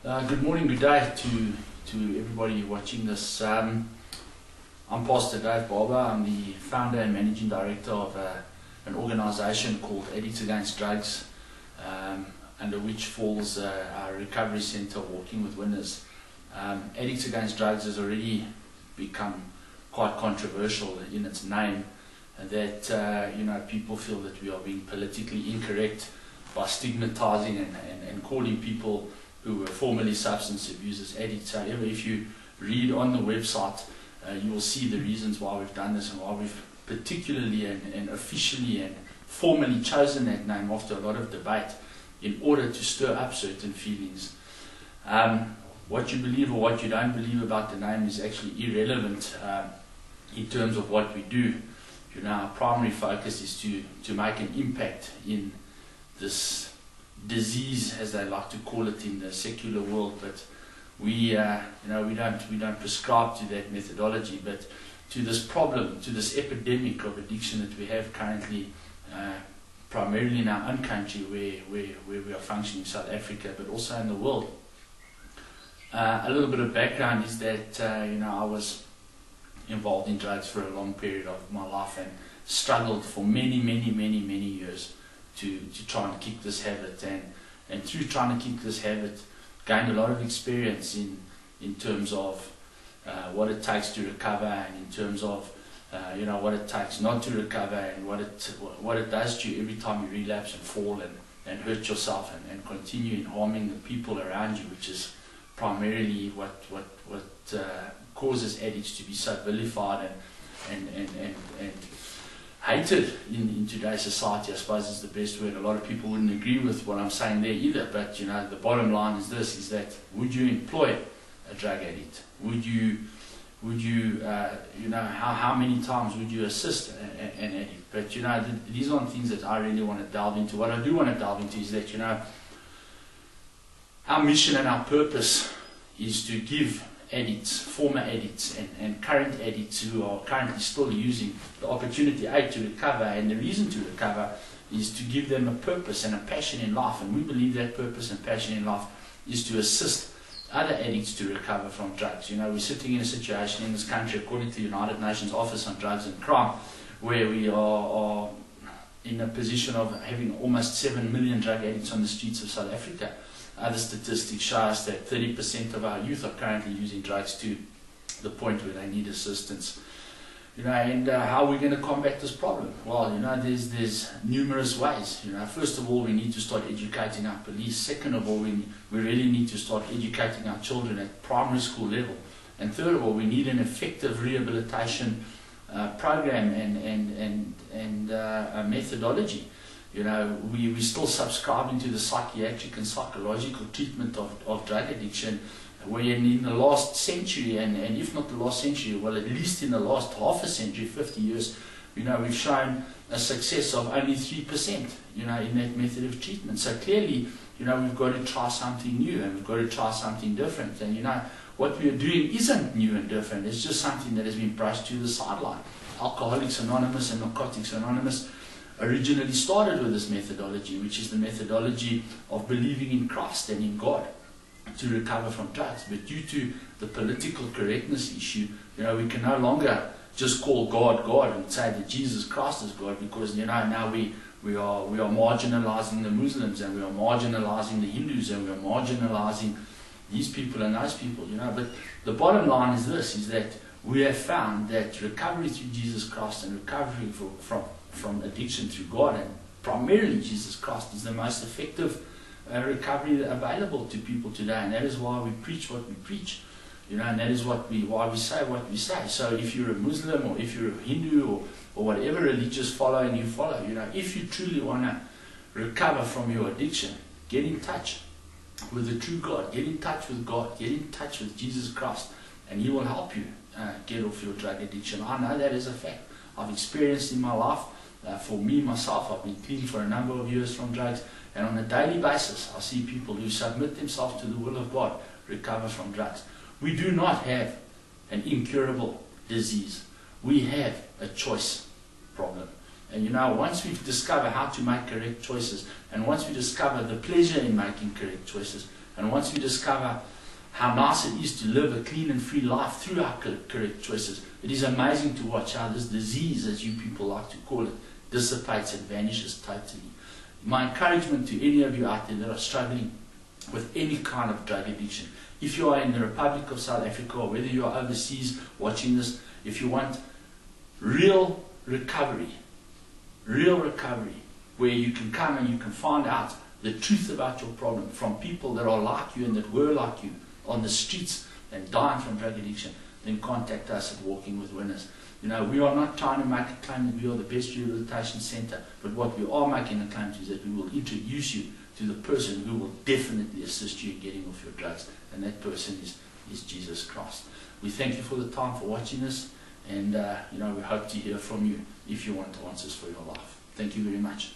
Good morning, good day to everybody watching this. I'm Pastor Dave Barber. I'm the founder and managing director of an organisation called Addicts Against Drugs, under which falls our recovery centre, Walking with Winners. Addicts Against Drugs has already become quite controversial in its name, that people feel that we are being politically incorrect by stigmatising and calling people who were formerly substance abusers addicts. However, if you read on the website, you will see the reasons why we've done this and why we've particularly and officially and formally chosen that name after a lot of debate in order to stir up certain feelings. What you believe or what you don't believe about the name is actually irrelevant in terms of what we do. Our primary focus is to make an impact in this disease, as they like to call it in the secular world, but we don't prescribe to that methodology, but to this problem, to this epidemic of addiction that we have currently, primarily in our own country where we are functioning, South Africa, but also in the world. A little bit of background is that I was involved in drugs for a long period of my life and struggled for many years to try and kick this habit, and through trying to kick this habit, gained a lot of experience in terms of what it takes to recover, and in terms of what it takes not to recover, and what it does to you every time you relapse and fall and hurt yourself and continue in harming the people around you, which is primarily what causes addicts to be so vilified and hated in today's society, I suppose is the best word. A lot of people wouldn't agree with what I'm saying there either, but the bottom line is this, is that would you employ a drug addict? Would you how many times would you assist an addict? But these aren't things that I really want to delve into. What I do want to delve into is that our mission and our purpose is to give addicts, former addicts and current addicts who are currently still using, the opportunity to recover, and the reason to recover is to give them a purpose and a passion in life. And we believe that purpose and passion in life is to assist other addicts to recover from drugs. We're sitting in a situation in this country, according to the United Nations Office on Drugs and Crime, where we are in a position of having almost 7 million drug addicts on the streets of South Africa. Other statistics show us that 30% of our youth are currently using drugs to the point where they need assistance. And how are we going to combat this problem? Well, there's numerous ways. First of all, we need to start educating our police. Second of all, we really need to start educating our children at primary school level. And third of all, we need an effective rehabilitation program and a methodology. We're still subscribing to the psychiatric and psychological treatment of drug addiction, where in the last century, and if not the last century, well, at least in the last half a century, 50 years, we've shown a success of only 3%, in that method of treatment. So clearly, we've got to try something new, and we've got to try something different. And what we are doing isn't new and different. It's just something that has been brushed to the sideline. Alcoholics Anonymous and Narcotics Anonymous originally started with this methodology, which is the methodology of believing in Christ and in God to recover from drugs. But due to the political correctness issue, we can no longer just call God and say that Jesus Christ is God, because now we are marginalizing the Muslims, and we are marginalizing the Hindus, and we are marginalizing these people and those people. But the bottom line is this, is that we have found that recovery through Jesus Christ and recovery from addiction through God, and primarily Jesus Christ, is the most effective recovery available to people today. And that is why we preach what we preach, and that is why we say what we say. So if you're a Muslim, or if you're a Hindu, or whatever religious following you follow, if you truly want to recover from your addiction, get in touch with the true God, get in touch with God, get in touch with Jesus Christ, and He will help you get off your drug addiction. I know that is a fact. I've experienced in my life. For me, myself, I've been clean for a number of years from drugs, and on a daily basis, I see people who submit themselves to the will of God recover from drugs. We do not have an incurable disease. We have a choice problem. And once we discover how to make correct choices, and once we discover the pleasure in making correct choices, And once we discover how nice it is to live a clean and free life through our correct choices, it is amazing to watch how this disease, as you people like to call it, dissipates and vanishes totally. My encouragement to any of you out there that are struggling with any kind of drug addiction, if you are in the Republic of South Africa or whether you are overseas watching this, if you want real recovery, where you can come and you can find out the truth about your problem from people that are like you and that were like you on the streets and dying from drug addiction, then contact us at Walking with Winners. You know, we are not trying to make a claim that we are the best rehabilitation center, but what we are making a claim to is that we will introduce you to the person who will definitely assist you in getting off your drugs, and that person is Jesus Christ. We thank you for the time for watching this, and you know, we hope to hear from you if you want answers for your life. Thank you very much.